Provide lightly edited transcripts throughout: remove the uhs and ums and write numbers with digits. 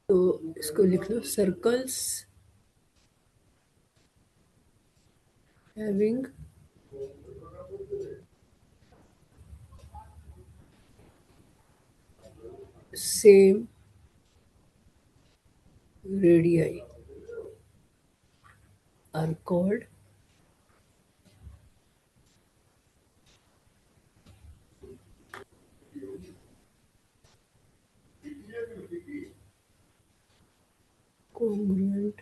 तो इसको लिख लो, circles having same radii are called congruent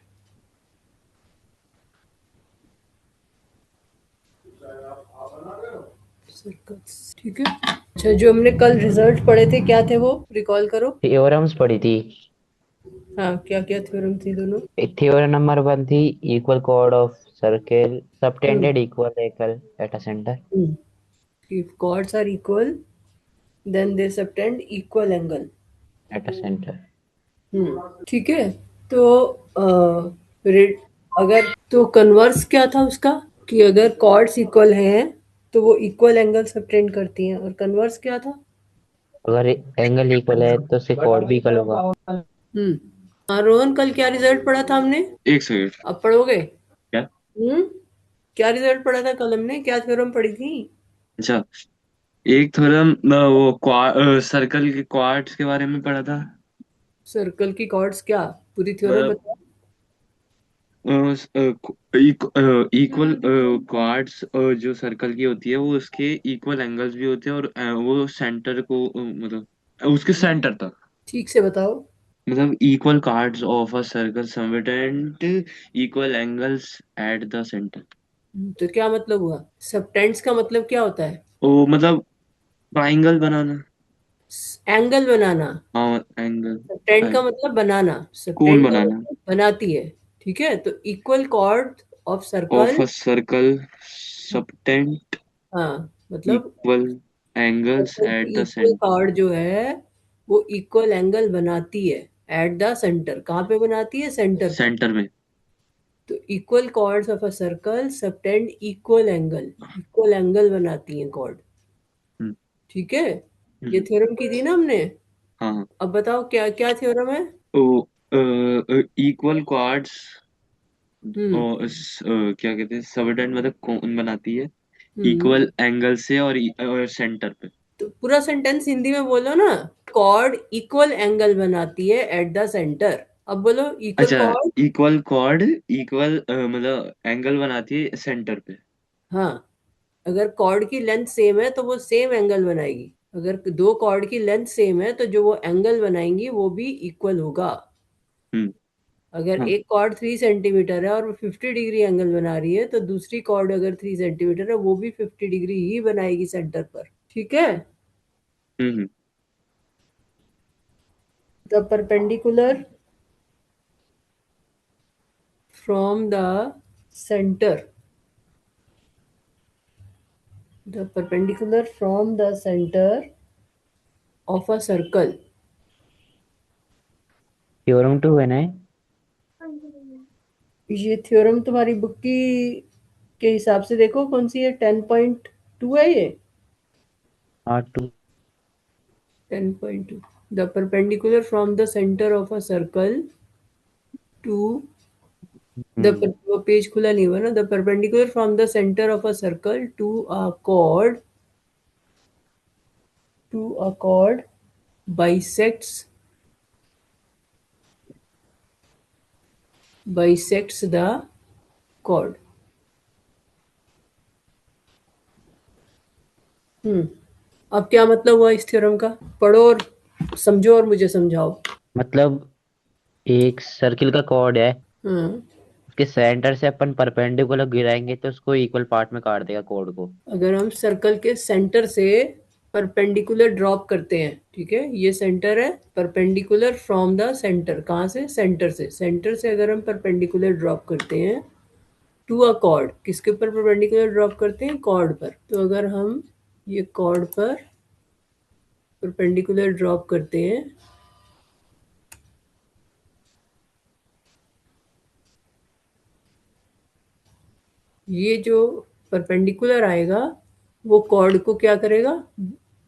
circles. ठीक है। अच्छा, जो हमने कल रिजल्ट पढ़े थे क्या थे वो रिकॉल करो। थ्योरम्स पढ़ी थी। हाँ, क्या क्या थ्योरम थी दोनों। थ्योरम नंबर 1 थी equal cord of circle hmm subtended equal angle at a centre. if chords are equal then they subtend equal angle। At a centre. ठीक है। तो अगर तो कन्वर्स क्या था उसका, कि अगर कॉर्ड्स इक्वल हैं तो वो इक्वल एंगल सबटेंड करती हैं, और कन्वर्स क्या था। अगर एंगल इक्वल है तो उससे कॉर्ड भी इक्वल होगा। हाँ रोहन, कल क्या रिजल्ट पढ़ा था हमने। एक सेकंड। अब पढ़ोगे। क्या? क्या रिजल्ट पढ़ा था कल हमने, क्या थ्योरम पढ़ी थी। अच्छा, एक थ्योरम वो सर्कल के क्वाड्स के बारे में पढ़ा था। सर्कल की कॉर्ड्स क्या, पूरी थ्योरम मतलब बताओ। इक्वल क्वाड्स जो सर्कल की होती है वो उसके इक्वल एंगल्स भी होते हैं, और वो सेंटर को मतलब उसके सेंटर तक, ठीक से बताओ। मतलब equal chords of a circle subtend equal angles at the centre. तो क्या मतलब हुआ, सबटेंड्स का मतलब क्या होता है। वो मतलब ट्राइंगल बनाना। एंगल बनाना। हाँ, एंगल। सबटेंड का मतलब बनाना, कोण सबटेंड का बनाना मतलब बनाती है। ठीक है, तो equal cord of of circle. A circle subtend हाँ, मतलब इक्वल एंगल्स सर्कल एट की द इक्वल सेंटर। कॉर्ड जो है वो इक्वल एंगल बनाती है एट द सेंटर। कहाँ पे बनाती है, सेंटर पर। सेंटर में। तो equal chords of a circle subtend equal angle बनाती हैं कॉर्ड। हम्म, ठीक है। ये हम्म, थ्योरम की थी ना हमने। हाँ हाँ। अब बताओ क्या क्या थ्योरम है। इक्वल क्वाड्स हम्म और क्या कहते हैं, सबटेंड मतलब कोण बनाती है हम्म इक्वल एंगल से, और सेंटर पे। तो पूरा सेंटेंस हिंदी में बोलो ना। कॉर्ड इक्वल एंगल बनाती है एट द सेंटर। अब बोलो, इक्वल अच्छा, कॉर्ड। इक्वल कॉर्ड इक्वल मतलब एंगल बनाती है सेंटर पे। हाँ, अगर कॉर्ड की लेंथ सेम है तो वो सेम एंगल बनाएगी। अगर दो कॉर्ड की लेंथ सेम है तो जो वो एंगल बनाएंगी वो भी इक्वल होगा। हम्म। अगर हाँ। एक कॉर्ड 3 सेंटीमीटर है और वो 50 डिग्री एंगल बना रही है, तो दूसरी कॉर्ड अगर 3 सेंटीमीटर है वो भी 50 डिग्री ही बनाएगी सेंटर पर। ठीक है। Hmm. The perpendicular from the centre, the perpendicular from the center of a circle। Theorem 2 है ना। ये थ्योरम तुम्हारी बुक की के हिसाब से देखो कौन सी है, 10.2 है ये। हाँ 2। 10.2, the perpendicular from the center of a circle to वो पेज खुला नहीं हुआ ना। The perpendicular from the centre of a circle to a chord bisects bisects the chord। अब क्या मतलब हुआ इस थ्योरम का, पढ़ो और समझो और मुझे समझाओ। मतलब एक सर्किल का कॉर्ड है, हाँ, उसके सेंटर से अपन परपेंडिकुलर गिराएंगे तो उसको इक्वल पार्ट में काट देगा कॉर्ड को। अगर हम सर्कल के सेंटर से परपेंडिकुलर ड्रॉप करते हैं, ठीक है, ये सेंटर है, परपेंडिकुलर फ्रॉम द सेंटर, कहाँ से, सेंटर से अगर हम परपेंडिकुलर ड्रॉप करते हैं टू अ कॉर्ड, किसके ऊपर परपेंडिकुलर ड्रॉप करते हैं, कॉर्ड पर। तो अगर हम ये कॉर्ड पर परपेंडिकुलर ड्रॉप करते हैं, ये जो परपेंडिकुलर आएगा वो कॉर्ड को क्या करेगा,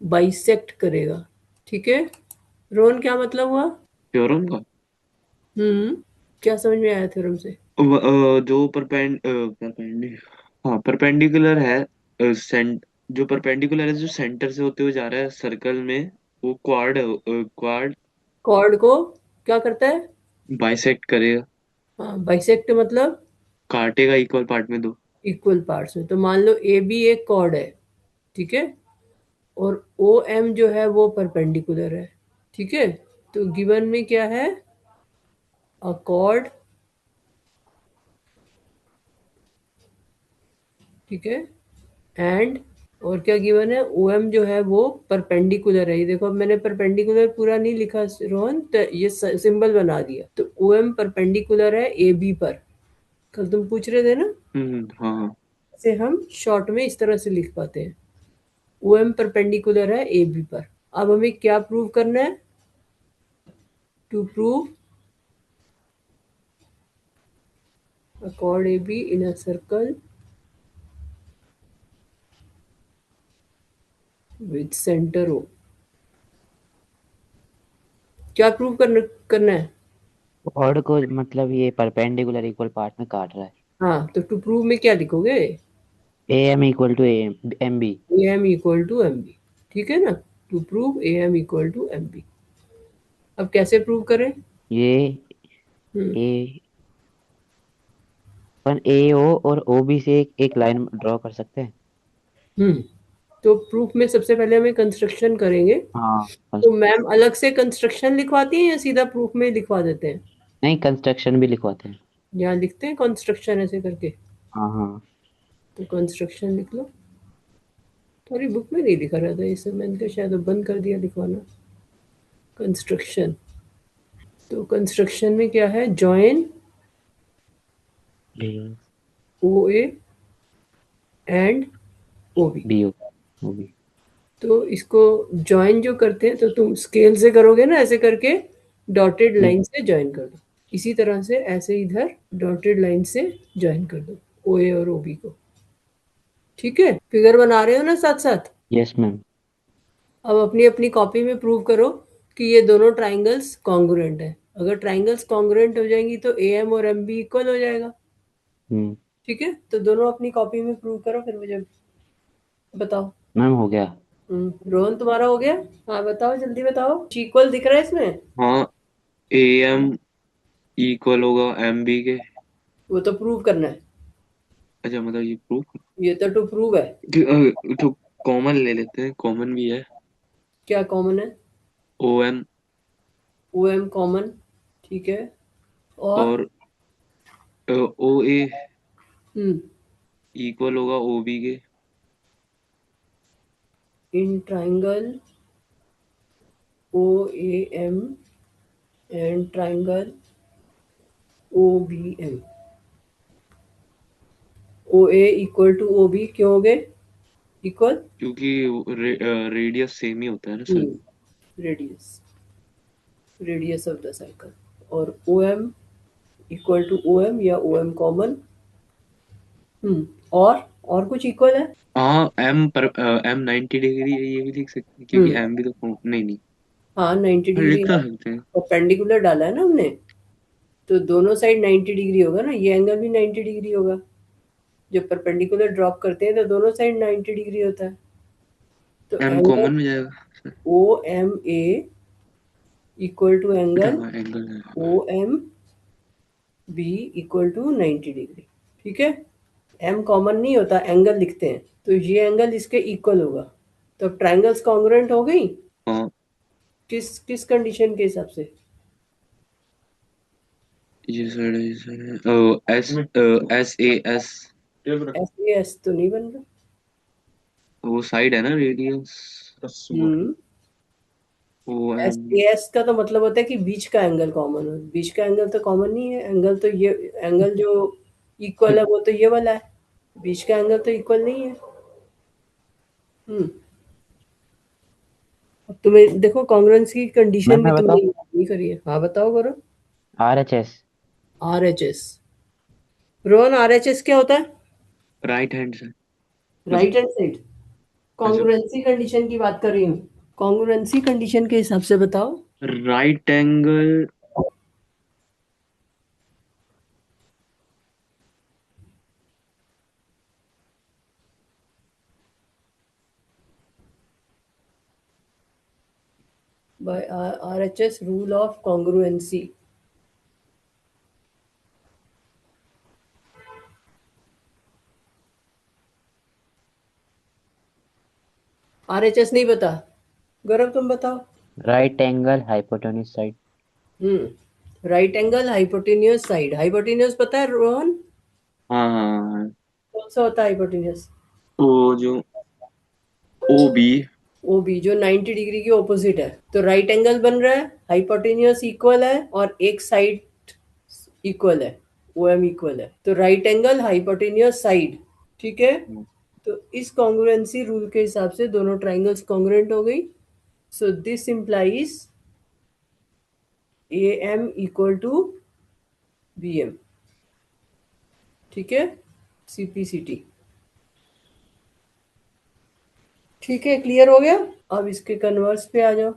बाइसेक्ट करेगा। ठीक है। रोहन क्या मतलब हुआ? थ्योरम का क्या समझ में आया थ्योरम से? जो हाँ परपेंडिकुलर है जो परपेंडिकुलर है जो सेंटर से होते हुए जा रहा है सर्कल में, वो क्वाड क्वाड कॉर्ड को क्या करता है? बाइसेक्ट करेगा, हाँ, बाइसेक्ट मतलब काटेगा इक्वल पार्ट में दो। इक्वल पार्ट्स में। तो मान लो ए बी एक कॉर्ड है, ठीक है, और ओ एम जो है वो परपेंडिकुलर है, ठीक है। तो गिवन में क्या है? अ कॉर्ड, ठीक है, एंड और क्या गिवन है? ओ एम जो है वो परपेंडिकुलर है। ये देखो, अब मैंने परपेंडिकुलर पूरा नहीं लिखा रोहन, तो ये सिंबल बना दिया। तो ओ एम परपेंडिकुलर है ए बी पर। कल तुम पूछ रहे थे ना, हाँ हाँ। इसे हम शॉर्ट में इस तरह से लिख पाते हैं, ओ एम परपेंडिकुलर है ए बी पर। अब हमें क्या प्रूव करना है? To prove a chord AB in a circle with center O। क्या प्रूव करना है? कॉर्ड को मतलब ये परपेंडिकुलर इक्वल पार्ट में काट रहा है। हाँ, तो टू प्रूव में क्या लिखोगे? A M equal to M B. A M equal to M B, ठीक है ना। To prove A M equal to M B. अब कैसे प्रूव करें? ये हम्म ए अपन ए ओ और ओ बी से एक लाइन ड्रॉ कर सकते हैं। हम्म तो प्रूफ में सबसे पहले हमें कंस्ट्रक्शन करेंगे। हाँ तो मैम अलग से कंस्ट्रक्शन लिखवाती हैं या सीधा प्रूफ में लिखवा देते हैं? नहीं, कंस्ट्रक्शन भी लिखवाते हैं। यहाँ लिखते हैं कंस्ट्रक्शन ऐसे करके। हाँ हाँ। तो कंस्ट्रक्शन लिख लो। तुम्हारी बुक में नहीं लिखा रहता ये सब, मैंने कहा शायद अब बंद कर दिया लिखवाना। कंस्ट्रक्शन, तो कंस्ट्रक्शन में क्या है? Join O A and O B. B O B. तो इसको जॉइन जो करते हैं, तो तुम स्केल से करोगे ना, ऐसे करके डॉटेड लाइन से जॉइन कर दो। इसी तरह से ऐसे इधर डॉटेड लाइन से जॉइन कर दो ओ ए और ओ बी को, ठीक है। फिगर बना रहे हो ना साथ साथ? Yes ma'am. अब अपनी अपनी कॉपी में प्रूव करो कि ये दोनों ट्राइंगल्स कॉन्ग्रुएंट है। अगर ट्राइंगल्स कॉन्ग्रुएंट हो जाएंगी तो ए एम और एम बी इक्वल हो जाएगा, हम्म। ठीक है। तो दोनों अपनी कॉपी में प्रूव करो, फिर मुझे बताओ। मैम हो गया। रोहन तुम्हारा हो गया? हाँ बताओ, जल्दी बताओ। इक्वल दिख रहा है इसमें? हाँ ए एम इक्वल होगा एम बी के। वो तो प्रूव करना है। अच्छा मतलब ये प्रूफ, ये तो टू प्रूव है। तो कॉमन ले लेते हैं, कॉमन भी है। क्या कॉमन है? O M O M common, ठीक है। और और ओ ए हम्म इक्वल होगा ओ बी के। In triangle O A M and triangle O B M. O A equal to O B क्यों हो गए इक्वल? क्योंकि रेडियस सेम ही होता है ना sir. Radius, radius of the circle. और O M equal to O M या O M common. और कुछ इक्वल है? हाँ एम पर एम 90 डिग्री है, ये भी लिख सकते हैं क्योंकि हम्म एम भी तो नहीं नहीं। हाँ, 90 हाँ डिग्री लिख तो है। सकते हैं। परपेंडिकुलर डाला है ना हमने, तो दोनों साइड 90 डिग्री होगा ना, ये एंगल भी 90 डिग्री होगा। जब परपेंडिकुलर ड्रॉप करते हैं तो दोनों साइड 90 डिग्री होता है। तो एम एंगल कॉमन में जाएगा। O M A equal to but angle हाँ angle O M B equal to 90 degree, ठीक है। एम कॉमन नहीं होता, एंगल लिखते हैं, तो ये एंगल इसके इक्वल होगा। तो अब ट्राइंगल्स कॉन्ग्रुएंट हो गई। हाँ किस किस कंडीशन के हिसाब से? ये sir S S A S, S A S तो नहीं बन रहा। वो साइड है ना radius. Hmm O S M A S का तो मतलब होता है कि बीच का एंगल कॉमन हो। बीच का एंगल तो कॉमन नहीं है। एंगल तो ये एंगल जो इक्वल है वो तो ये वाला है। बीच का एंगल तो इक्वल नहीं है। हम्म अब तुम्हें देखो, कॉन्ग्रुएंस की कंडीशन मैम भी मैं तुमने बताऊँ। याद नहीं करी है। हाँ बताओ करो। Are H S. R H S. Rohan, are H S क्या होता है? राइट हैंड से मतलब। Right hand side. अच्छा कॉन्ग्रुएंसी कंडीशन की बात कर रही हूँ। कॉन्ग्रुएंसी कंडीशन के हिसाब से बताओ। Right angle by RHS rule of congruency. RHS नहीं पता? गौरव तुम बताओ। Right angle hypotenuse side. Right angle hypotenuse side. Hypotenuse पता है रोहन? हाँ हाँ हाँ। कौन सा होता है हाइपोटेन्यूज? तो जो ओ बी ओ बी, जो 90 डिग्री की ऑपोजिट है। तो राइट एंगल बन रहा है, हाइपोटेन्यूज इक्वल है और एक साइड इक्वल है, ओ एम इक्वल है। तो राइट एंगल हाइपोटेन्यूज साइड, ठीक है। तो इस कॉन्ग्रुएंसी रूल के हिसाब से दोनों ट्राइंगल्स कॉन्ग्रुएंट हो गई। So this implies A M equal to B M, ठीक है, सीपीसीटी। ठीक है, क्लियर हो गया। अब इसके कन्वर्स पे आ जाओ।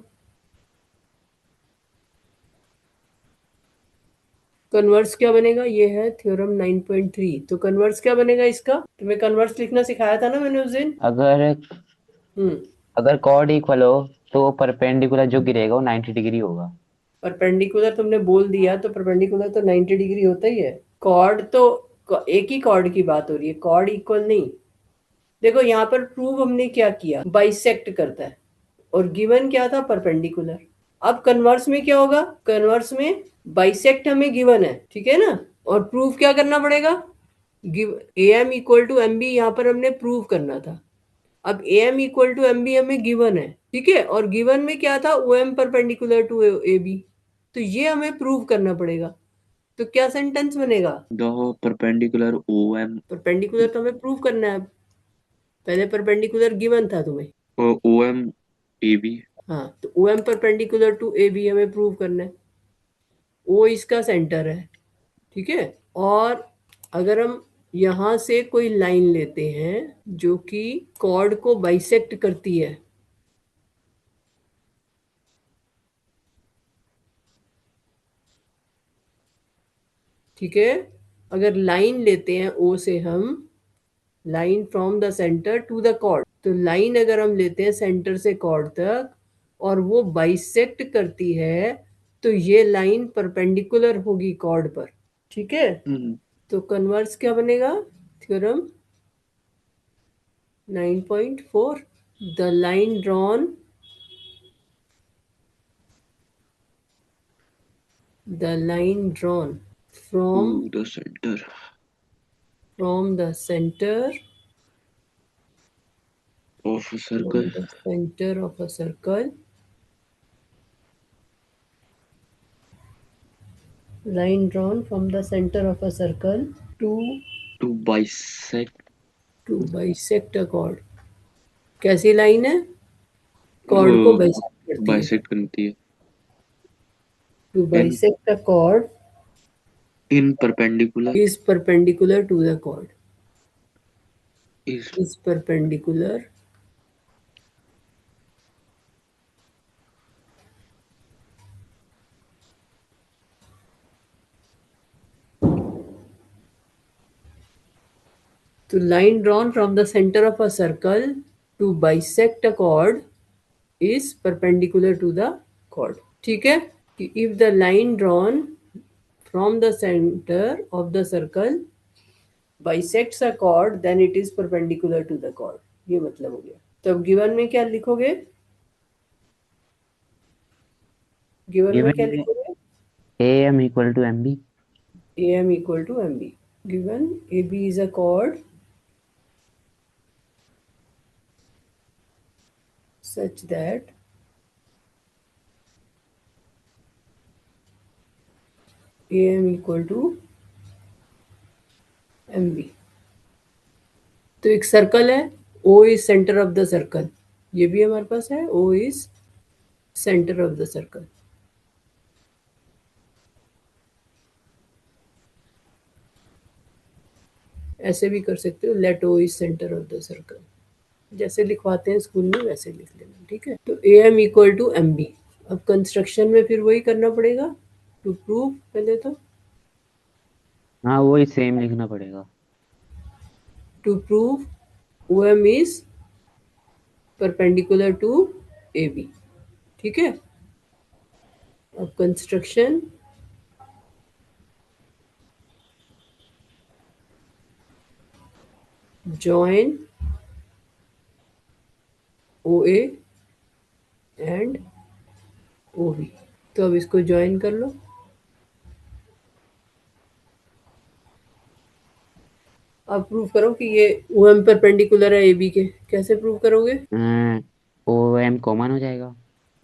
कन्वर्स क्या बनेगा? ये है थ्योरम 9.3। तो कन्वर्स क्या बनेगा इसका? तुम्हें कन्वर्स लिखना सिखाया था ना मैंने उस दिन। अगर हम्म अगर कॉर्ड इक्वल हो तो परपेंडिकुलर जो गिरेगा वो 90 डिग्री होगा। परपेंडिकुलर तुमने बोल दिया, तो परपेंडिकुलर तो 90 डिग्री होता ही है। कॉर्ड तो एक ही कॉर्ड की बात हो रही है, कॉर्ड इक्वल नहीं। देखो यहाँ पर प्रूव हमने क्या किया, बाइसेक्ट करता है, और गिवन क्या था? परपेंडिकुलर। अब कन्वर्स में क्या होगा? कन्वर्स में बाइसेक्ट हमें गिवन है, ठीक है ना, और प्रूव क्या करना पड़ेगा? Give A M equal to M B, यहाँ पर हमने प्रूव करना था। अब ए एम इक्वल टू एम बी हमें गिवन है, ठीक है, और गिवन में क्या था? O M perpendicular to A B. तो ये हमें प्रूव करना पड़ेगा। तो क्या सेंटेंस बनेगा? The perpendicular O M perpendicular तो हमें प्रूव करना है, पहले परपेंडिकुलर गिवन था तुम्हें। O M A B. हाँ, तो O M perpendicular to A B हमें प्रूव करना है। ओ इसका सेंटर है, ठीक है। और अगर हम यहां से कोई लाइन लेते हैं जो कि कॉर्ड को बाइसेक्ट करती है, ठीक है, अगर लाइन लेते हैं ओ से हम, line from the centre to the chord, तो लाइन अगर हम लेते हैं सेंटर से कॉर्ड तक और वो बाइसेक्ट करती है, तो ये लाइन परपेंडिकुलर होगी कॉर्ड पर, ठीक है। तो कन्वर्स क्या बनेगा? Theorem 9.4, the line drawn, the line drawn from the centre the center of circle from the center of a circle, line drawn from the center of a circle to to bisect bisect a chord। कैसी लाइन है? Chord को bisect करती है। Bisect करती है To in bisect a chord in perpendicular is perpendicular to the chord, is is perpendicular to line drawn from the center of a circle to bisect a chord is perpendicular to the chord, ठीक है। कि if the line drawn from the center of the circle bisects a chord then it is perpendicular to the chord, ये मतलब हो गया। तो अब given में क्या लिखोगे? गिवन में गिवन क्या में लिखोगे? A M equal to M B. A M equal to M B. Given A B is a chord such that A M equal to M B. तो एक सर्कल है, O is centre of the circle, ये भी हमारे पास है, O is centre of the circle. ऐसे भी कर सकते हो, let O is centre of the circle, जैसे लिखवाते हैं स्कूल में वैसे लिख लेना, ठीक है। तो A M equal to M B, अब कंस्ट्रक्शन में फिर वही करना पड़ेगा टू प्रूव पहले तो हाँ वही सेम लिखना पड़ेगा। To prove OM is perpendicular to AB। ठीक है, अब construction join OA and OB। तो अब इसको ज्वाइन कर लो। अब प्रूव करो कि ये OM परपेंडिकुलर है AB के। कैसे प्रूव करोगे? ओ एम कॉमन हो जाएगा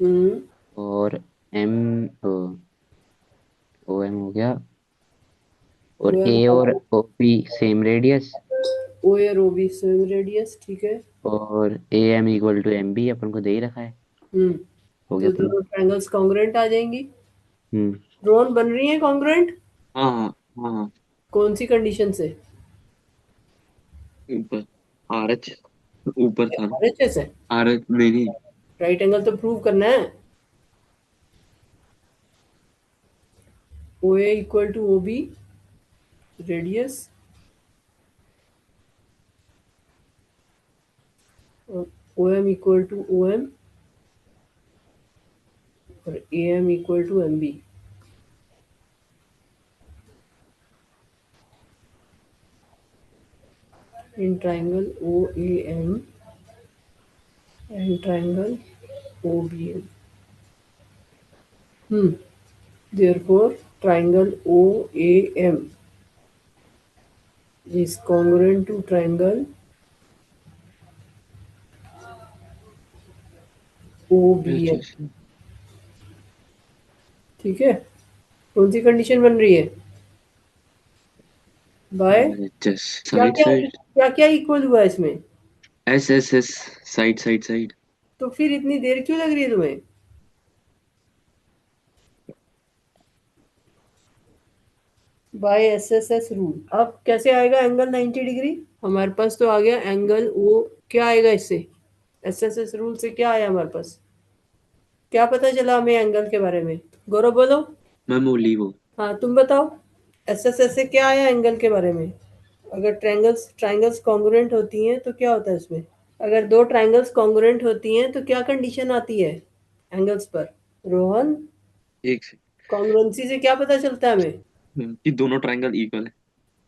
हम्म और एम ओ एम हो गया और OM ए और O P same radius O और OB सेम रेडियस। ठीक है। और A M equal to M B अपन को दे ही रखा है। हम्म हो गया तो प्रूफ। दोनों ट्रायंगल्स कॉन्ग्रुएंट आ जाएंगी। हम्म। ड्रोन बन रही है कॉन्ग्रुएंट। हाँ हाँ हाँ हाँ। कौन सी कंडीशन से? ऊपर RH ऊपर था ना। RHS है। RH नहीं नहीं। राइट एंगल तो प्रूव करना है। OA equal to OB radius और OM इक्वल टू OM और AM equal to MB। in triangle OAM and triangle OBM। Therefore, triangle OAM is congruent to triangle OBM। अच्छा ठीक है, कौन सी कंडीशन बन रही है? बाय RHS क्या साइड क्या साइड। क्या क्या इक्वल हुआ इसमें? SSS side side side. तो फिर इतनी देर क्यों लग रही है तुम्हें? By SSS rule. अब कैसे आएगा एंगल 90 डिग्री? हमारे पास तो आ गया एंगल O। क्या आएगा इससे? SSS रूल से क्या आया हमारे पास? क्या पता चला हमें एंगल के बारे में? गौरव बोलो। मैम वो लीव हो। हाँ तुम बताओ। SSS से क्या आया एंगल के बारे में? अगर ट्रायंगल्स ट्रायंगल्स कॉन्ग्रुएंट होती हैं तो क्या होता है इसमें? अगर दो ट्रायंगल्स कॉन्ग्रुएंट होती हैं तो क्या कंडीशन आती है एंगल्स पर? रोहन, एक से कॉन्ग्रुएंसी से क्या पता चलता है हमें? कि दोनों ट्रायंगल इक्वल है।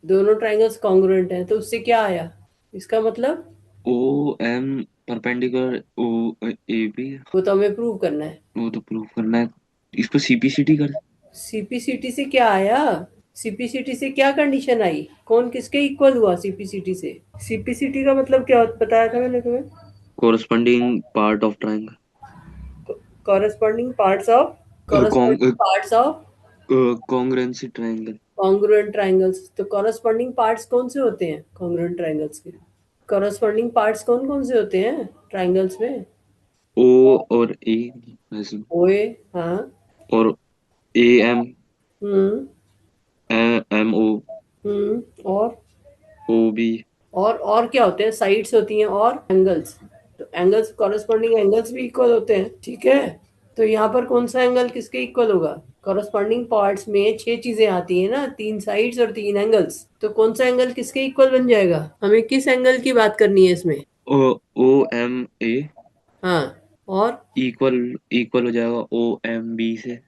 दोनों ट्रायंगल्स कॉन्ग्रुएंट हैं तो उससे क्या आया? इसका मतलब OM परपेंडिकुलर AB। वो तो हमें प्रूव करना है। वो तो प्रूफ करना है। इसको CPCT कर। CPCT से क्या आया? CPCT से क्या कंडीशन आई? कौन किसके इक्वल हुआ CPCT से? CPCT का मतलब क्या बताया था मैंने तुम्हें? Corresponding part of triangle. Corresponding parts of corresponding parts of congruency triangle. Congruent triangles. तो कॉरेस्पॉन्डिंग पार्ट्स कौन से होते हैं कॉन्ग्रुएंट ट्रायंगल्स के? कॉरेस्पॉन्डिंग पार्ट्स कौन कौन से होते हैं ट्रायंगल्स में? O और A OA। हाँ। और AM हम्म MO और OB। और क्या होते हैं? साइड्स होती हैं और एंगल्स। तो एंगल्स कॉरेस्पॉन्डिंग एंगल्स भी इक्वल होते हैं। ठीक है, तो यहाँ पर कौन सा एंगल किसके इक्वल होगा? कॉरेस्पॉन्डिंग पार्ट्स में 6 चीजें आती हैं ना, 3 साइड्स और 3 एंगल्स। तो कौन सा एंगल किसके इक्वल बन जाएगा? हमें किस एंगल की बात करनी है इसमें? OMA हाँ और इक्वल इक्वल हो जाएगा OMB से।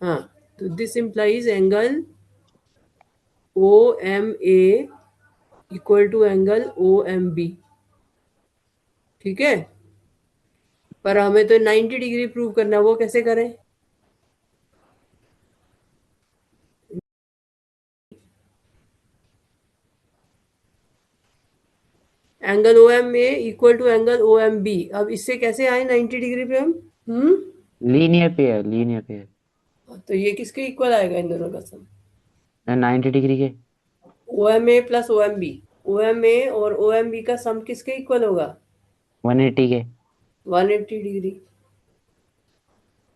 हाँ, तो this implies angle O M A equal to angle OMB। ठीक है, पर हमें तो 90 डिग्री प्रूव करना है, वो कैसे करें? Angle OMA equal to angle OMB। अब इससे कैसे आए 90 डिग्री पे हम? Hmm linear pair linear pair. तो ये किसके इक्वल आएगा इन दोनों का सम? 90 डिग्री के। OMA plus OMB। OMA और OMB का सम किसके इक्वल होगा? 180 के। 180 डिग्री।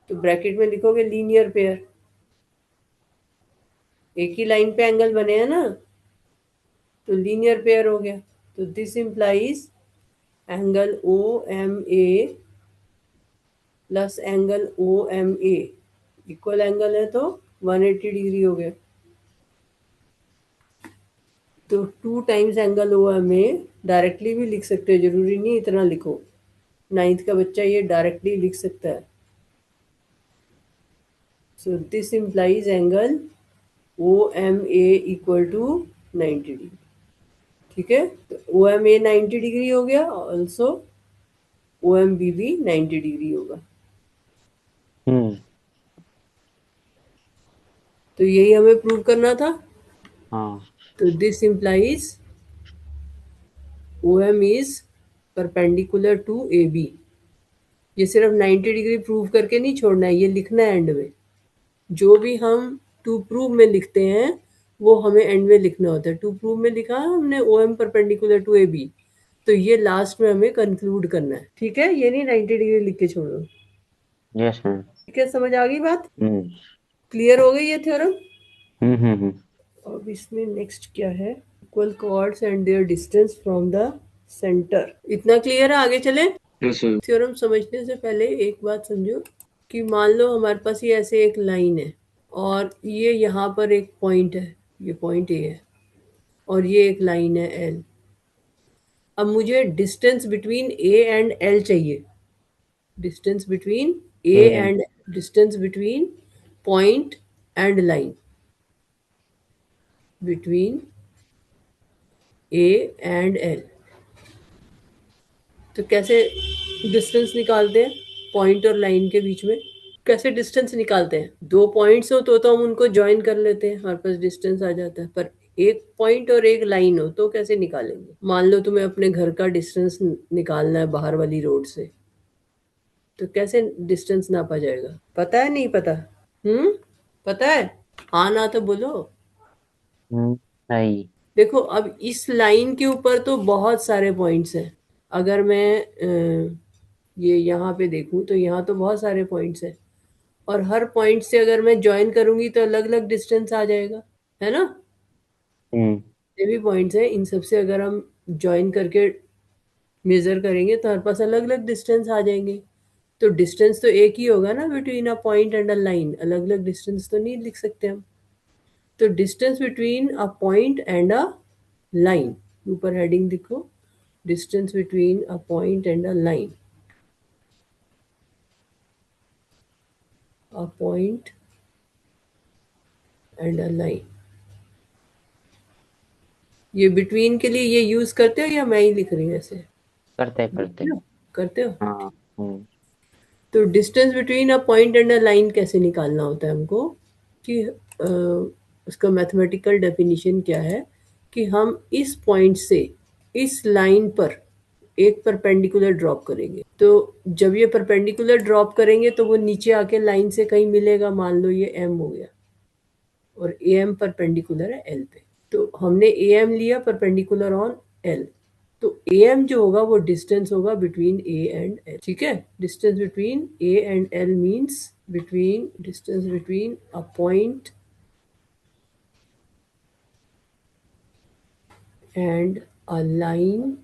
तो ब्रैकेट में लिखोगे लीनियर पेयर। एक ही लाइन पे एंगल बने हैं ना, तो लीनियर पेयर हो गया। तो this implies angle OMA plus angle O M A, equal angle है तो 180 डिग्री हो गया। तो 2 times angle O M A directly भी लिख सकते हो, जरूरी नहीं इतना लिखो, 9th का बच्चा ये डायरेक्टली लिख सकता है। So this implies angle O M A equal to 90 degree. ठीक है, तो ओ एम ए 90 डिग्री हो गया, ऑल्सो ओ एम बी भी 90 डिग्री होगा। तो यही हमें प्रूव करना था। हाँ। तो this implies O M is perpendicular to A B. ये सिर्फ 90 डिग्री प्रूव करके नहीं छोड़ना है, ये लिखना है एंड में। जो भी हम टू प्रूव में लिखते हैं वो हमें एंड में लिखना होता है। टू प्रूव में लिखा हमने O M perpendicular to A B, तो ये लास्ट में हमें कंक्लूड करना है। ठीक है, ये नहीं 90 डिग्री लिख के छोड़ो। Yes ma'am. ठीक है, समझ आ गई बात? हम्म क्लियर हो गई ये थ्योरम? हम्म। अब इसमें नेक्स्ट क्या है, equal chords and their distance from the centre. इतना क्लियर है, आगे चले। Yes sir. थ्योरम समझने से पहले एक बात समझो कि मान लो हमारे पास ये ऐसे एक लाइन है और ये यहाँ पर एक पॉइंट है, ये पॉइंट ए है और ये एक लाइन है एल। अब मुझे distance between A and L चाहिए, distance between A and, distance between point and line, between A and L. तो कैसे डिस्टेंस निकालते हैं पॉइंट और लाइन के बीच में? कैसे डिस्टेंस निकालते हैं? 2 पॉइंट्स हो तो हम उनको ज्वाइन कर लेते हैं, हमारे पास डिस्टेंस आ जाता है। पर एक पॉइंट और एक लाइन हो तो कैसे निकालेंगे? मान लो तुम्हें अपने घर का डिस्टेंस निकालना है बाहर वाली रोड से, तो कैसे डिस्टेंस नापा जाएगा? पता है नहीं पता? पता है? हाँ ना तो बोलो। नहीं। देखो, अब इस लाइन के ऊपर तो बहुत सारे पॉइंट्स हैं। अगर मैं ये यहाँ पे देखूँ तो यहाँ तो बहुत सारे पॉइंट्स हैं और हर पॉइंट से अगर मैं ज्वाइन करूंगी तो अलग अलग डिस्टेंस आ जाएगा, है ना? ये भी पॉइंट्स हैं, इन सब से अगर हम ज्वाइन करके मेजर करेंगे तो हमारे पास अलग अलग डिस्टेंस आ जाएंगे। तो डिस्टेंस तो एक ही होगा ना between a point and a line, अलग अलग डिस्टेंस तो नहीं लिख सकते हम। तो distance between a point and a line, ऊपर हेडिंग देखो, distance between a point and a line, a point and a line. ये बिटवीन के लिए ये यूज करते हो या मैं ही लिख रही हूँ ऐसे? करते। करते हो? हाँ। तो distance between a point and a line कैसे निकालना होता है हमको, कि उसका मैथमेटिकल डेफिनेशन क्या है कि हम इस पॉइंट से इस लाइन पर एक परपेंडिकुलर ड्रॉप करेंगे। तो जब ये परपेंडिकुलर ड्रॉप करेंगे तो वो नीचे आके लाइन से कहीं मिलेगा, मान लो ये एम हो गया और ए एम परपेंडिकुलर है एल पे। तो हमने ए एम लिया परपेंडिकुलर ऑन एल, तो ए एम जो होगा वो डिस्टेंस होगा बिटवीन ए एंड एल। ठीक है, distance between A and L means between, distance between a point and a line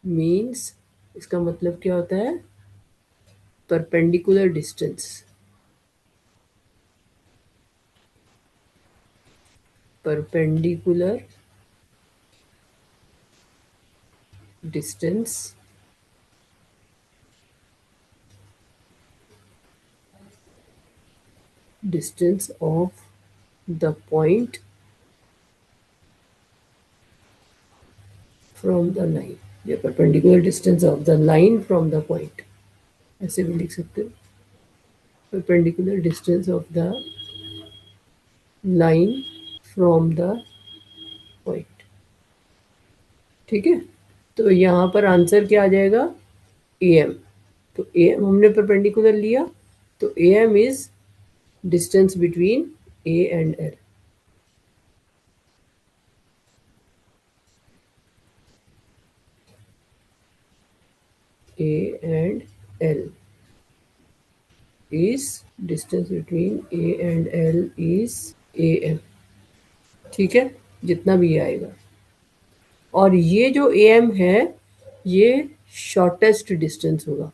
means, इसका मतलब क्या होता है? Perpendicular distance, perpendicular distance distance of the point from the line, या perpendicular distance of the line from the point, ऐसे भी लिख सकते हो, perpendicular distance of the line from the point। ठीक है, तो यहाँ पर आंसर क्या आ जाएगा? A M. तो ए एम हमने परपेंडिकुलर लिया, तो A M is distance between A and L. A and L is distance between A and L is AM। ठीक है, जितना भी आएगा। और ये जो AM है ये शॉर्टेस्ट डिस्टेंस होगा,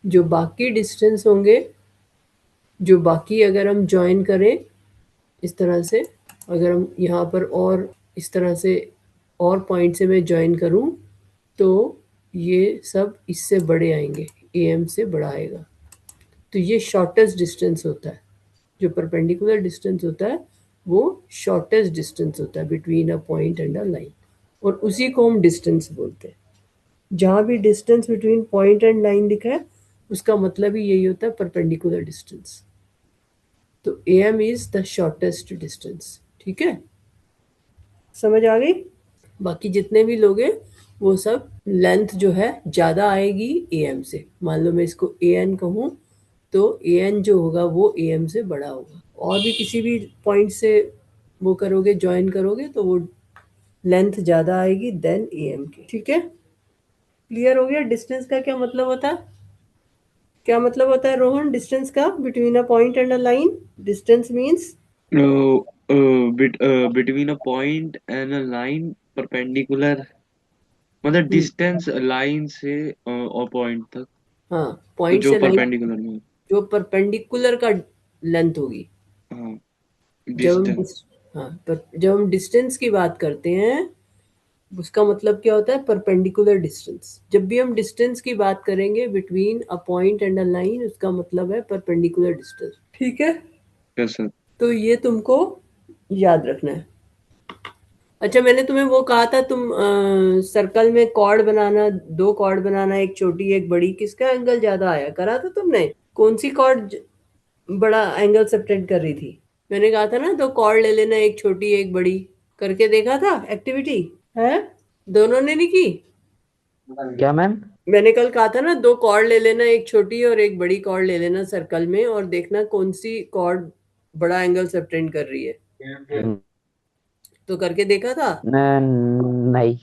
जो बाकी डिस्टेंस होंगे, जो बाकी अगर हम ज्वाइन करें इस तरह से, अगर हम यहाँ पर और इस तरह से और पॉइंट से मैं ज्वाइन करूँ तो ये सब इससे बड़े आएंगे, AM से बड़ा आएगा। तो ये शॉर्टेस्ट डिस्टेंस होता है, जो परपेंडिकुलर डिस्टेंस होता है वो शॉर्टेस्ट डिस्टेंस होता है between a point and a line, और उसी को हम डिस्टेंस बोलते हैं। जहाँ भी distance between point and line लिखा है उसका मतलब ही यही होता है, परपेंडिकुलर डिस्टेंस। तो AM is the shortest distance. ठीक है, समझ आ गई? बाकी जितने भी लोग हैं वो सब लेंथ जो है ज़्यादा आएगी AM से। मान लो मैं इसको AN कहूँ तो AN जो होगा वो AM से बड़ा होगा। और भी किसी भी पॉइंट से वो करोगे, ज्वाइन करोगे, तो वो लेंथ ज़्यादा आएगी देन AM की। ठीक है, क्लियर हो गया डिस्टेंस का क्या मतलब होता है? क्या मतलब होता है रोहन डिस्टेंस का between a point and a line? Distance means between a point and a line perpendicular, मतलब डिस्टेंस लाइन से और पॉइंट तक, हाँ, तो पॉइंट जो से लाइन, परपेंडिकुलर में। जो परपेंडिकुलर का लेंथ होगी। हाँ, जब हम डिस्टेंस। हाँ, पर जब हम डिस्टेंस की बात करते हैं उसका मतलब क्या होता है? Perpendicular distance. जब भी हम डिस्टेंस की बात करेंगे between a point and a line, उसका मतलब है परपेंडिकुलर डिस्टेंस। ठीक है, यस सर। तो ये तुमको याद रखना है। अच्छा, मैंने तुम्हें वो कहा था, तुम सर्कल में कॉर्ड बनाना, दो कॉर्ड बनाना, एक छोटी एक बड़ी, किसका एंगल ज्यादा आया? करा था तुमने? कौन सी कॉर्ड बड़ा एंगल सबटेंड कर रही थी? मैंने कहा था ना दो कॉर्ड ले लेना, एक छोटी एक बड़ी। करके देखा था एक्टिविटी है? दोनों ने नहीं की? क्या मैम? मैंने कल कहा था ना दो कॉर्ड ले लेना, एक छोटी और एक बड़ी कॉर्ड ले लेना सर्कल में, और देखना कौन सी कॉर्ड बड़ा एंगल सबटेंड कर रही है। तो करके देखा था? नहीं।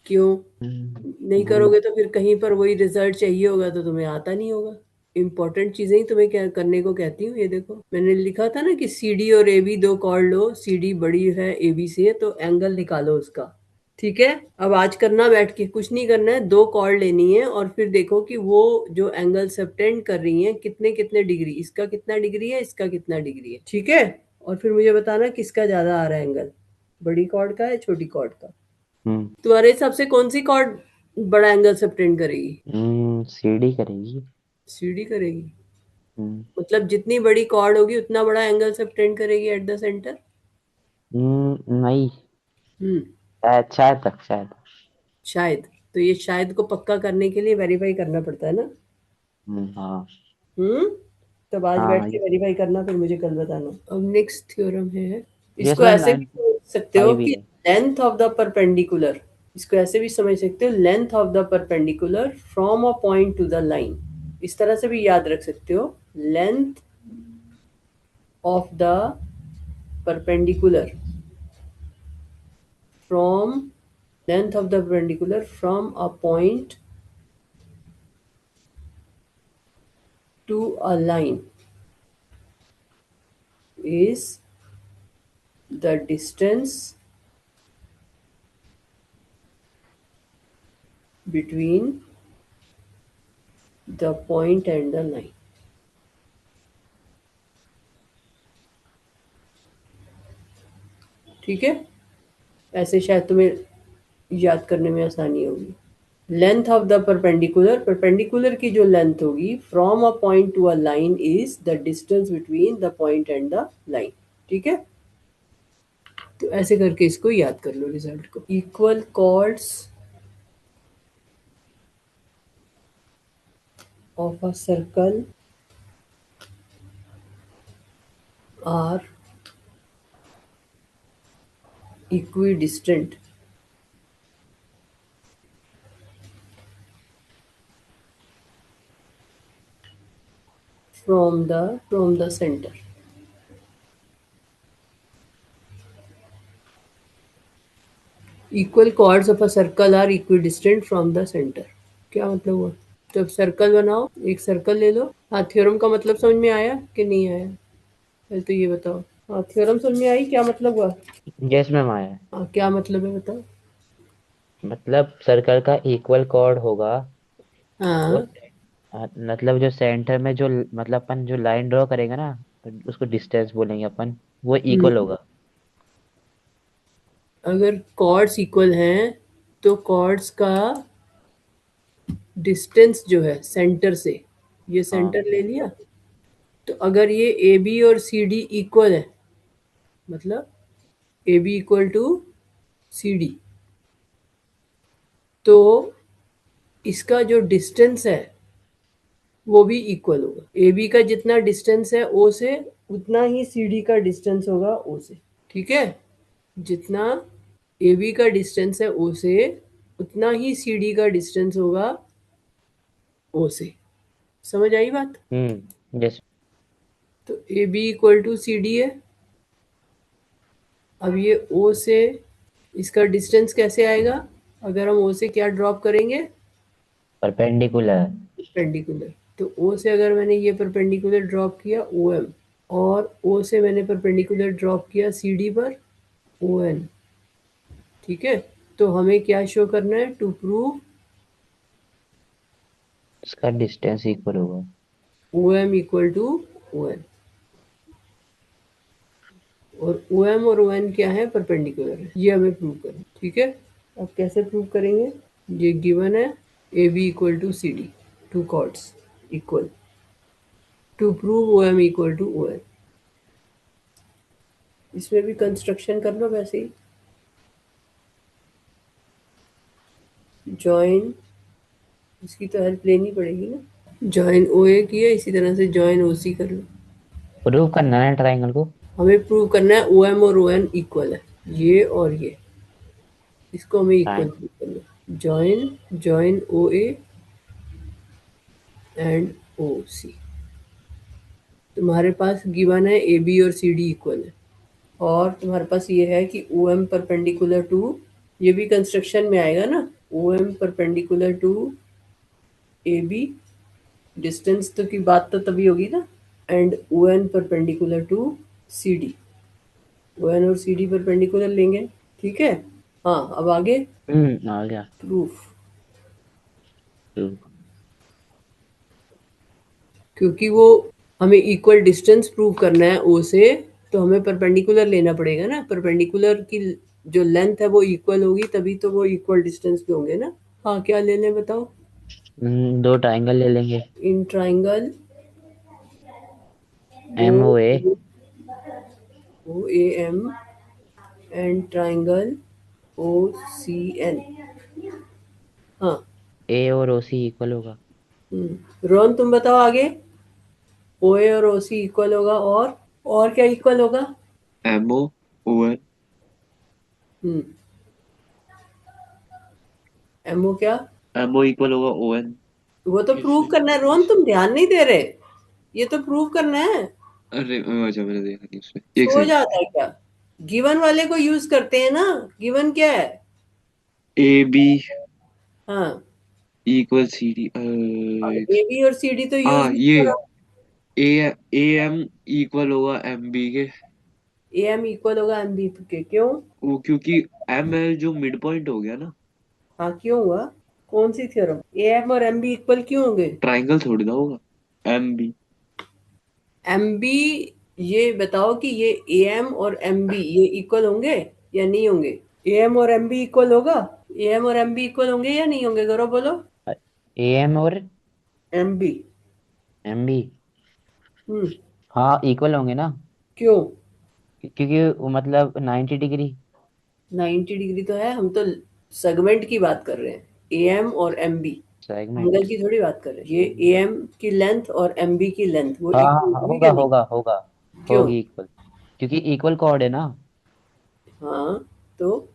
क्यों नहीं करोगे? तो फिर कहीं पर वही रिजल्ट चाहिए होगा तो तुम्हें आता नहीं होगा। इंपॉर्टेंट चीजें ही तुम्हें क्या करने को कहती हूँ। ये देखो, मैंने लिखा था ना कि CD और AB दो कॉर्ड लो, CD बड़ी है AB से, तो एंगल निकालो उसका। ठीक है, अब आज करना बैठ के, कुछ नहीं करना है, दो कॉर्ड लेनी है और फिर देखो कि वो जो एंगल सबटेंड कर रही हैं कितने कितने डिग्री, इसका कितना डिग्री है, इसका कितना डिग्री है। ठीक है, और फिर मुझे बताना किसका ज्यादा आ रहा है एंगल, बड़ी कॉर्ड का या छोटी कॉर्ड का। तुम्हारे हिसाब से कौन सी कॉर्ड बड़ा एंगल सबटेंड करेगी? सीढ़ी करेगी। CD करेगी? हम्म, मतलब जितनी बड़ी कॉर्ड होगी उतना बड़ा एंगल सबटेंड करेगी एट द सेंटर। नहीं। हम्म, शायद तक शायद। शायद। तो ये शायद को पक्का करने के लिए वेरीफाई करना पड़ता है ना। हाँ। हम्म, तब आज बैठ हाँ। के वेरीफाई करना, फिर मुझे कल बताना। अब नेक्स्ट थ्योरम है, यस इसको मैम, ऐसे भी नाइन समझ सकते हो फाइव ही कि है। लेंथ ऑफ द परपेंडिकुलर, इसको ऐसे भी समझ सकते हो, length of the perpendicular from a point to the line. इस तरह से भी याद रख सकते हो, length of the perpendicular from length of the perpendicular from a point to a line is the distance between the point and the line. ठीक है, ऐसे शायद तुम्हें याद करने में आसानी होगी। Length of the perpendicular, perpendicular की जो लेंथ होगी from a point to a line is the distance between the point and the line. ठीक है, तो ऐसे करके इसको याद कर लो रिजल्ट को। Equal chords of a circle are equidistant from the center. Equal chords of a circle are equidistant from the center. क्या मतलब हुआ? तो अब सर्कल बनाओ, एक सर्कल ले लो। हाँ, थ्योरम का मतलब समझ में आया कि नहीं आया? पहले तो ये बताओ। हाँ, थ्योरम समझ में आई, क्या मतलब हुआ? यस मैम, आया है। हाँ, क्या मतलब है बताओ। मतलब सर्कल का इक्वल कॉर्ड होगा वो हाँ, मतलब जो सेंटर में जो मतलब अपन जो लाइन ड्रॉ करेंगे ना, उसको डिस्टेंस बोलेंगे अपन, वो इक्वल हम्म, होगा। अगर कॉर्ड्स इक्वल हैं तो कॉर्ड्स का डिस्टेंस जो है सेंटर से, ये हाँ। सेंटर ले लिया, तो अगर ये ए बी और सी डी इक्वल है, मतलब A B equal to C D, तो इसका जो डिस्टेंस है वो भी इक्वल होगा। ए बी का जितना डिस्टेंस है ओ से, उतना ही सी डी का डिस्टेंस होगा ओ से। ठीक है, जितना ए बी का डिस्टेंस है ओ से, उतना ही सी डी का डिस्टेंस होगा ओ से। समझ आई बात? जैसे तो A B equal to C D है। अब ये ओ से इसका डिस्टेंस कैसे आएगा? अगर हम ओ से क्या ड्रॉप करेंगे? परपेंडिकुलर। परपेंडिकुलर। तो ओ से अगर मैंने ये परपेंडिकुलर ड्रॉप किया ओ एम, और ओ से मैंने परपेंडिकुलर ड्रॉप किया सी डी पर ओ एन। ठीक है, तो हमें क्या शो करना है टू प्रूव उसका डिस्टेंस इक्वल होगा। O M equal to O N. और ओ एम और ओ एन क्या है? परपेंडिकुलर है, ये हमें प्रूव करना है। ठीक है, अब कैसे प्रूव करेंगे? ये गिवन है A B equal to C D, two chords equal, to prove O M equal to O N. इसमें भी कंस्ट्रक्शन कर लो वैसे ही, जॉइन, इसकी तो हेल्प लेनी पड़ेगी ना। जॉइन ओ ए की है, इसी तरह से जॉइन ओ सी कर लो। प्रूव करना है ट्राइंगल को। हमें प्रूव करना है ओ एम और ओ एन इक्वल है, ये और ये, इसको हमें इक्वल ट्राइंग प्रूव करना है। Join join O A and O C. तुम्हारे पास गिवन है ए बी और सी डी इक्वल है, और तुम्हारे पास ये है कि ओ एम परपेंडिकुलर टू, ये भी कंस्ट्रक्शन में आएगा ना, O M perpendicular to A B, distance तो की बात तो तभी होगी ना, and O N perpendicular to C D, O N और सी डी परपेंडिकुलर लेंगे। ठीक है, हाँ अब आगे आ गया। प्रूफ। प्रूव। क्योंकि वो हमें इक्वल डिस्टेंस प्रूव करना है ओ से, तो हमें परपेंडिकुलर लेना पड़ेगा ना। परपेंडिकुलर की जो लेंथ है वो इक्वल होगी, तभी तो वो इक्वल डिस्टेंस पे होंगे ना। हाँ, क्या ले लें बताओ? दो ट्राइंगल ले लेंगे। इन triangle O M O A. O A M and triangle O C N. हाँ। ए और ओ सी इक्वल होगा। रोहन तुम बताओ आगे। ओ ए और ओ सी इक्वल होगा, और क्या इक्वल होगा? M O O N. Hmm, M O क्या? एम ओ इक्वल होगा ओ एन। वो तो प्रूव करना है रोहन, तुम ध्यान नहीं दे रहे। ये तो प्रूव करना है। अरे अच्छा, मैंने देखा नहीं उसमें, एक सो सेकंड। जाता है क्या? गिवन वाले को यूज करते हैं ना। गिवन क्या है? ए बी हाँ, equal C D. A B और सी डी तो यूज हाँ, नहीं ये करो। ए ए एम इक्वल होगा एम बी के। ए एम इक्वल होगा एम बी के, क्यों? वो क्योंकि एम एल जो मिड पॉइंट हो गया ना। हाँ, क्यों हुआ? कौन सी थ्योरम? ए एम और एम बी इक्वल क्यों होंगे? ट्राइंगल थोड़ी ना होगा एम बी। एम बी, ये बताओ कि ये ए एम और एम बी ये इक्वल होंगे या नहीं होंगे? ए एम और एम बी इक्वल होगा? ए एम और एम बी इक्वल होंगे या नहीं होंगे, करो बोलो। ए एम और M B. M B. Hmm, हाँ इक्वल होंगे ना। क्यों? क्योंकि वो मतलब 90 डिग्री। 90 डिग्री तो है, हम तो सेगमेंट की बात कर रहे हैं, ए एम और एम बी, एंगल सेगमेंट। की थोड़ी बात कर रहे हैं। ये ए एम की लेंथ और एम बी की लेंथ वो हाँ इक्वल हाँ, होगी होगा क्या नहीं? होगा होगा। क्यों? होगी इक्वल। क्योंकि इक्वल कॉर्ड है ना। हाँ, तो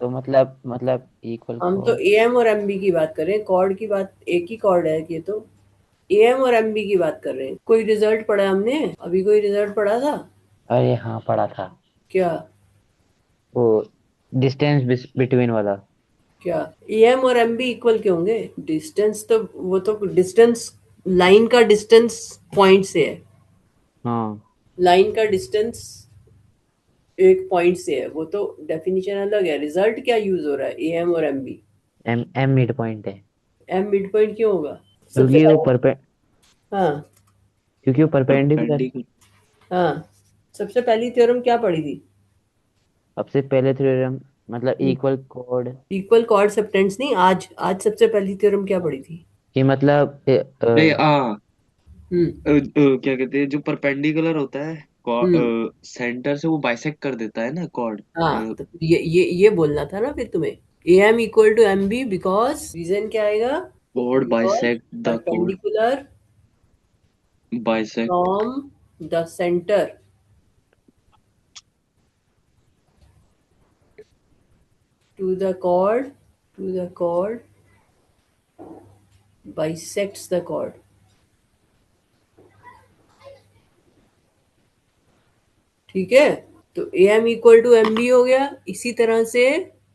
तो मतलब इक्वल हम तो कॉर्ड। ए एम और एम बी की बात कर रहे हैं, कॉर्ड की बात एक ही कॉर्ड है ये तो। ए एम और एम बी की बात कर रहे हैं। कोई रिजल्ट पढ़ा हमने अभी? कोई रिजल्ट पढ़ा था अरे हाँ पढ़ा था। क्या? वो डिस्टेंस बिटवीन वाला। क्या ए एम और एम बी इक्वल क्यों होंगे? डिस्टेंस तो, वो तो डिस्टेंस, लाइन का डिस्टेंस पॉइंट से है। हाँ। लाइन का डिस्टेंस एक पॉइंट से है, वो तो डेफिनेशन अलग है। रिजल्ट क्या यूज हो रहा है ए एम और M B? M M mid point है। एम मिड पॉइंट क्यों होगा? सबसे क्योंकि वो पहले हाँ परपेंडिकुलर। परपेंडिकुलर। हाँ, सबसे पहली थ्योरम क्या पढ़ी थी? सबसे पहले थ्योरम मतलब equal code. Equal cord substance नहीं, आज आज सबसे पहली थ्योरम क्या पढ़ी थी? कि मतलब नहीं हम्म क्या कहते हैं, जो परपेंडिकुलर होता है हम्म सेंटर से वो बाइसेक्ट कर देता है ना कॉर्ड। हाँ, तो ये बोलना था ना फिर तुम्हें, A M equal to M B, because reason क्या आएगा? Chord because bisect the chord perpendicular bisect. From the center to the chord bisects the chord। ठीक है, तो A M equal to M B हो गया, इसी तरह से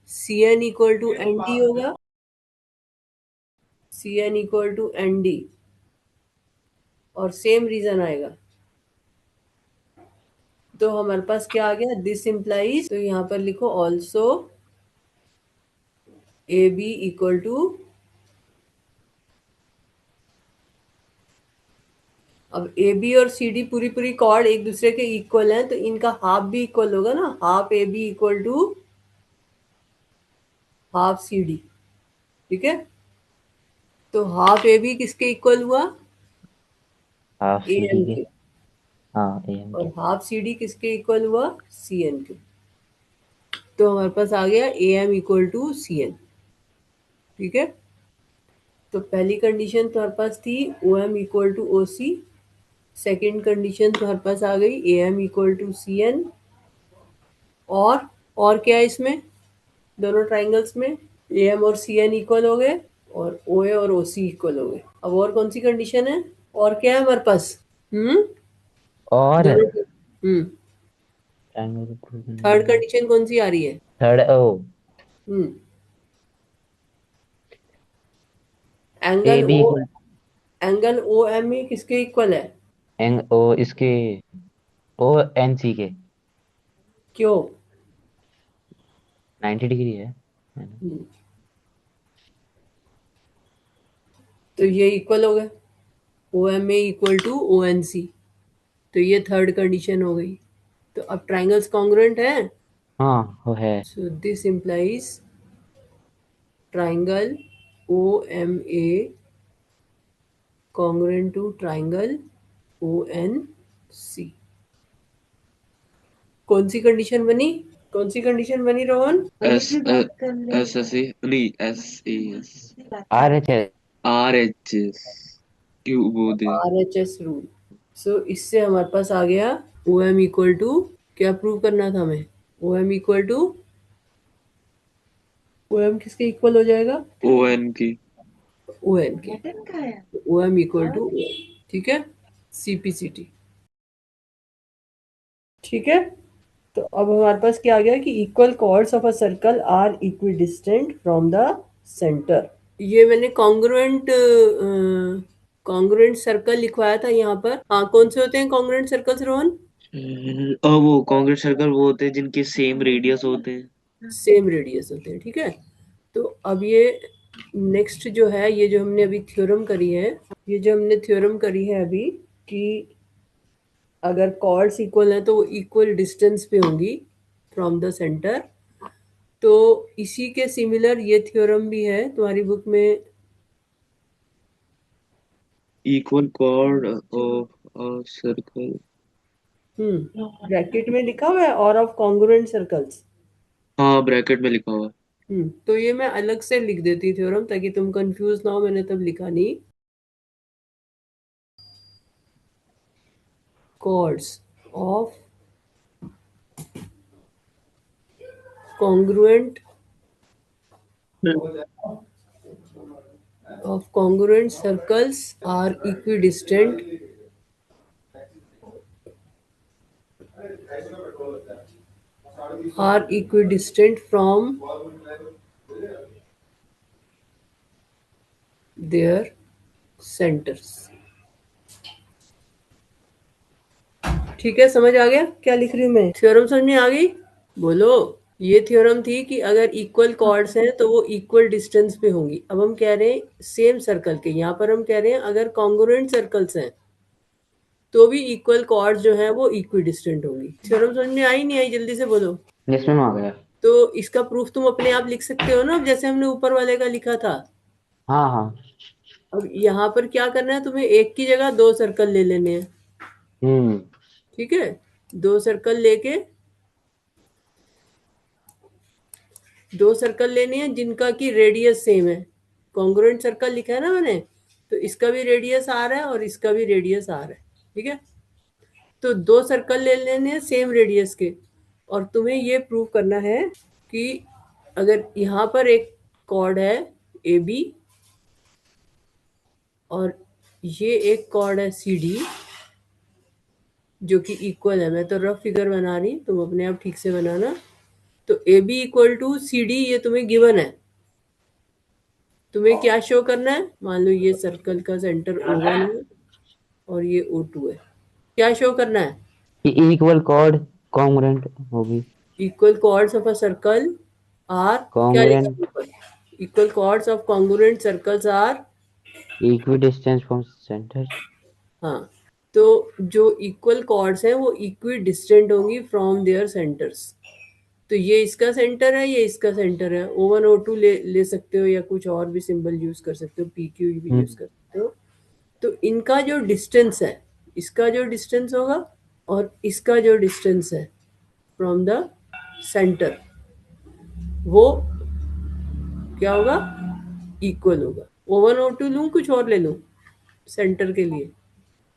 C N equal to N D होगा, C N equal to N D, और सेम रीजन आएगा। तो हमारे पास क्या आ गया? दिस इम्प्लाइज, तो यहाँ पर लिखो also A B equal to, अब ए बी और सी डी पूरी पूरी कॉर्ड एक दूसरे के इक्वल हैं, तो इनका हाफ भी इक्वल होगा ना, half A B equal to half C D. ठीक है, तो हाफ ए बी किसके इक्वल हुआ? Half A C D M के। के। हाँ एम और के। हाफ सी डी किसके इक्वल हुआ? सी एन के। तो हमारे पास आ गया A M equal to C N. ठीक है, तो पहली कंडीशन तुम्हारे पास थी O M equal to O C, second condition तुम्हारे पास आ गई A M equal to C N, और क्या है इसमें, दोनों ट्राइंगल्स में ए एम और सी एन इक्वल हो गए, और ओ ए और ओ सी इक्वल हो गए। अब और कौन सी कंडीशन है? और क्या है हमारे पास? और दोनों। थर्ड कंडीशन कौन सी आ रही है? Third O hmm A angle B O, equal angle O M में किसके इक्वल है? एंग ओ इसके ओ एन सी के क्यों? 90 डिग्री है ना? हम्म, तो ये इक्वल हो गए, O M A equal to O N C, तो ये थर्ड कंडीशन हो गई। तो अब ट्राइंगल्स कॉन्ग्रुएंट है, हाँ वो है। So this implies triangle O M A congruent to triangle O N C. कौन सी कंडीशन बनी? कौन सी कंडीशन बनी Rohan? S S S A नहीं S A S R H है। आर एच एस क्यू वो दे। R H S rule. So इससे हमारे पास आ गया ओ एम इक्वल टू, क्या प्रूव करना था हमें? O M equal to, O M किसके इक्वल हो जाएगा? ओ एन की। ओ एन के। ओ एम इक्वल टू, ठीक है, सी पी सी टी। ठीक है, तो अब हमारे पास क्या आ गया कि equal chords of a circle are equidistant from the centre. ये मैंने कॉन्ग्रुएंट सर्कल लिखवाया था यहाँ पर। हाँ, कौन से होते हैं कॉन्ग्रुएंट सर्कल्स रोहन? और वो कॉन्क्रीट सर्कल वो होते हैं जिनके सेम रेडियस होते हैं। सेम रेडियस होते हैं। ठीक है, तो अब ये नेक्स्ट जो है, ये जो हमने अभी थ्योरम करी है, ये जो हमने थ्योरम करी है अभी, कि अगर कॉर्ड्स इक्वल हैं तो वो इक्वल डिस्टेंस पे होंगी फ्रॉम द सेंटर। तो इसी के सिमिलर ये थ्योरम भी है तुम्हारी बुक में। Equal cord of a circle. Bracket में लिखा हुआ है और ऑफ कॉन्ग्रुएंट सर्कल्स। हाँ ब्रैकेट में लिखा हुआ है। तो ये मैं अलग से लिख देती थ्योरम, ताकि तुम कंफ्यूज ना हो, मैंने तब लिखा नहीं। Chords of congruent circles are equidistant from their centers। ठीक है, समझ आ गया क्या लिख रही हूँ मैं? थ्योरम समझ में आ गई? बोलो। ये थ्योरम थी कि अगर इक्वल कॉर्ड्स हैं तो वो इक्वल डिस्टेंस पे होंगी। अब हम कह रहे हैं सेम सर्कल के, यहाँ पर हम कह रहे हैं अगर कॉन्ग्रुएंट सर्कल्स हैं तो भी इक्वल कॉर्ड्स जो हैं वो इक्वी डिस्टेंट होंगी। थ्योरम समझ में आई नहीं आई, जल्दी से बोलो। जिसमें आ गया। तो इसका प्रूफ तुम अपने आप लिख सकते हो ना, अब जैसे हमने ऊपर वाले का लिखा था। हाँ हाँ। अब यहाँ पर क्या करना है, तुम्हें एक की जगह दो सर्कल ले लेने हैं। हम्म। ठीक है, दो सर्कल लेके, दो सर्कल लेने हैं जिनका की रेडियस सेम है। कॉन्ग्रुएंट सर्कल लिखा है ना मैंने, तो इसका भी रेडियस आर है और इसका भी रेडियस आर है। ठीक है, तो दो सर्कल ले लेने हैं सेम रेडियस के, और तुम्हें ये प्रूव करना है कि अगर यहाँ पर एक कॉर्ड है ए बी और ये एक कॉर्ड है सी डी जो कि इक्वल है। मैं तो रफ फिगर बना रही, तुम अपने आप ठीक से बनाना। तो A B equal to C D ये तुम्हें गिवन है। तुम्हें क्या शो करना है, मान लो ये सर्कल का सेंटर O1 है और ये O2 है। क्या शो करना है? कि इक्वल कॉर्ड कॉन्ग्रुएंट होगी। Equal chords of a circle are, क्या लिखा है कॉन्ग्रुएंट ऊपर? Equal chords of congruent circles are, equidistance from centre. हाँ, तो जो इक्वल कॉर्ड्स हैं वो इक्वी डिस्टेंट होंगी फ्रॉम देयर सेंटर्स। तो ये इसका सेंटर है, ये इसका सेंटर है। O1 O2 ले सकते हो, या कुछ और भी सिंबल यूज कर सकते हो, PQ भी यूज कर सकते हो। तो इनका जो डिस्टेंस है, इसका जो डिस्टेंस होगा और इसका जो डिस्टेंस है फ्रॉम द सेंटर, वो क्या होगा, इक्वल होगा। O1 O2 लूँ, कुछ और ले लूँ सेंटर के लिए?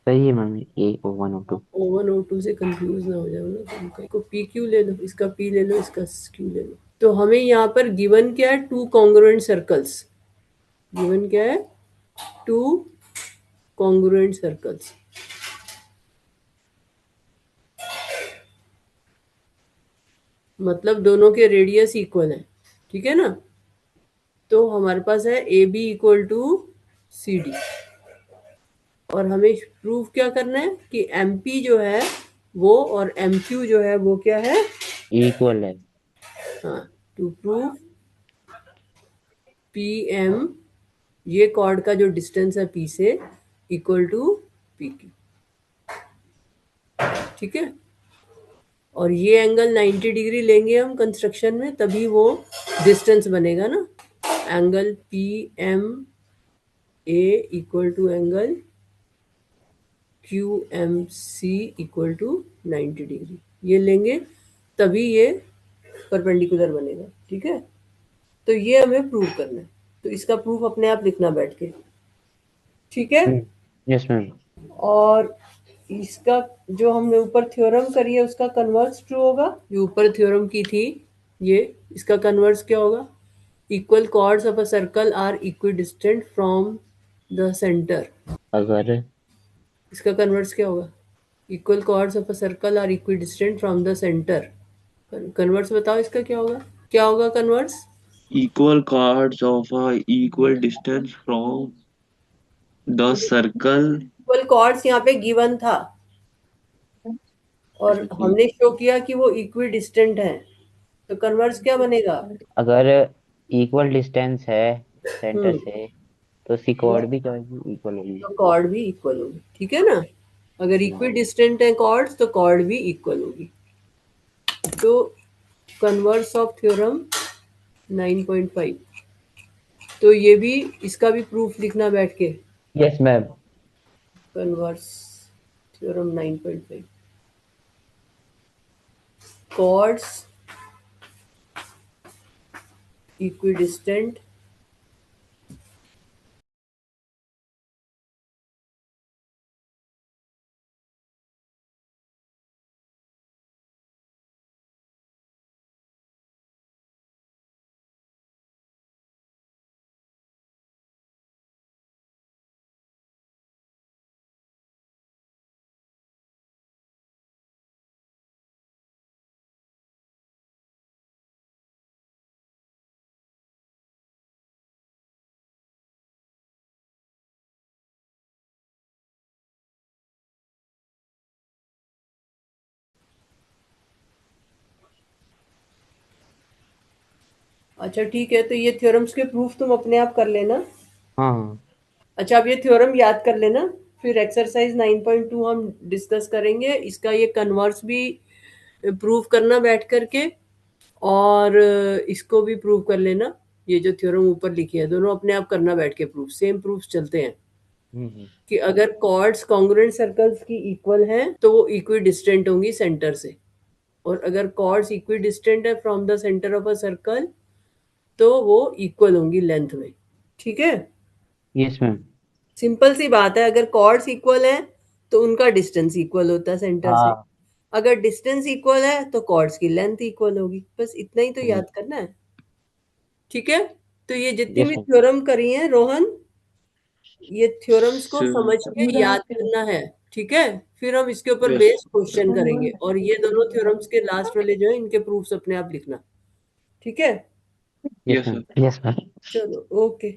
सही है mummy, A1 O2। O1 O2 से कंफ्यूज ना हो जाओ ना तुम, कहीं को पी क्यू ले लो, इसका पी ले लो, इसका क्यू ले लो। तो हमें यहाँ पर गिवन क्या है, टू कॉन्ग्रुएंट सर्कल्स। गिवन क्या है, टू कॉन्ग्रुएंट सर्कल्स। मतलब दोनों के रेडियस इक्वल है। ठीक है ना? तो हमारे पास है A B equal to C D, और हमें प्रूफ क्या करना है कि एम पी जो है वो और एम क्यू जो है वो क्या है, इक्वल है। हाँ। टू प्रूव पी एम, ये कॉर्ड का जो डिस्टेंस है पी से, इक्वल टू पी क्यू। ठीक है, और ये एंगल 90 डिग्री लेंगे हम कंस्ट्रक्शन में, तभी वो डिस्टेंस बनेगा ना। Angle P M A equal to angle Q M C equal to 90 degree, ये लेंगे तभी ये परपेंडिकुलर बनेगा। ठीक है, तो ये हमें प्रूव करना है। तो इसका प्रूफ अपने आप लिखना बैठ के। ठीक है, यस मैम। और इसका जो हमने ऊपर थ्योरम करी है उसका कन्वर्स ट्रू होगा। जो ऊपर थ्योरम की थी ये, इसका कन्वर्स क्या होगा, equal chords of a circle are equidistant from the centre. अगर इसका कन्वर्स क्या होगा, equal chords of a circle are equidistant from the centre. Converse बताओ इसका क्या होगा, क्या होगा converse? Equal chords of a equal distance from the circle. Equal chords यहाँ पे गिवन था और हमने शो किया कि वो इक्विडिस्टेंट है, तो कन्वर्स क्या बनेगा? अगर इक्वल डिस्टेंस है सेंटर हम्म, से, तो उसकी कॉर्ड भी क्या होगी, इक्वल होगी। तो कॉर्ड भी इक्वल होगी। ठीक है ना? अगर इक्वी डिस्टेंट है कॉर्ड्स तो कॉर्ड भी इक्वल होगी। तो कन्वर्स ऑफ थ्योरम 9.5, तो ये भी, इसका भी प्रूफ लिखना बैठ के। Yes ma'am. Converse theorem 9.5, chords equidistant अच्छा ठीक है, तो ये थ्योरम्स के प्रूफ तुम अपने आप कर लेना। हाँ हाँ। अच्छा, अब ये थ्योरम याद कर लेना, फिर एक्सरसाइज 9.2 हम डिस्कस करेंगे, इसका ये कन्वर्स भी प्रूव करना बैठ करके, और इसको भी प्रूव कर लेना। ये जो थ्योरम ऊपर लिखी है दोनों अपने आप करना बैठ के प्रूफ, सेम प्रूफ चलते हैं हम्म। कि अगर कॉर्ड्स कॉन्ग्रुएंट सर्कल्स की इक्वल हैं तो वो इक्वी डिस्टेंट होंगी सेंटर से, और अगर कॉर्ड्स इक्वी डिस्टेंट है from the centre of a circle तो वो इक्वल होंगी लेंथ में। ठीक है, यस मैम। सिंपल सी बात है, अगर कॉर्ड्स इक्वल है तो उनका डिस्टेंस इक्वल होता है सेंटर से, हाँ। अगर डिस्टेंस इक्वल है तो कॉर्ड्स की लेंथ इक्वल होगी, बस इतना ही तो हम्म। याद करना है। ठीक है, तो ये जितनी यस भी मैम। थ्योरम करी है रोहन, ये थ्योरम्स को समझ के याद यस करना है। ठीक है, फिर हम इसके ऊपर बेस्ड क्वेश्चन करेंगे, और ये दोनों थ्योरम्स के लास्ट वाले जो है इनके प्रूफ्स अपने आप लिखना। ठीक है, yes ma'am. Sir. Yes ma'am. चलो ओके।